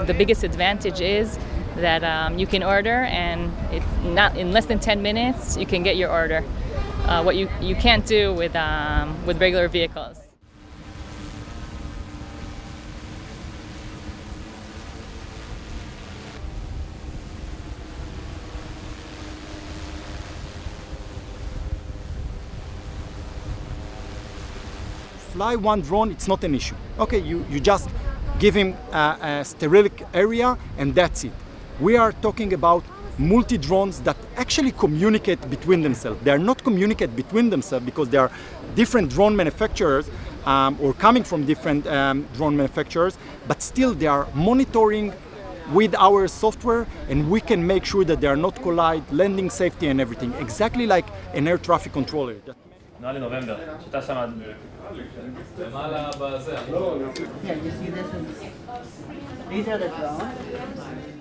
the biggest advantage is that you can order, and it's not in less than 10 minutes you can get your order. What you can't do with regular vehicles. Fly one drone, it's not an issue. Okay, you just give him a sterile area and that's it. We are talking about multi-drones that actually communicate between themselves. They are not communicate between themselves because they are different drone manufacturers or coming from different drone manufacturers, but still they are monitoring with our software, and we can make sure that they are not collide, landing safety and everything, exactly like an air traffic controller. נראה לי נובמבר, שאתה שם למעלה בזה. Yeah, you see this one? These are the drones.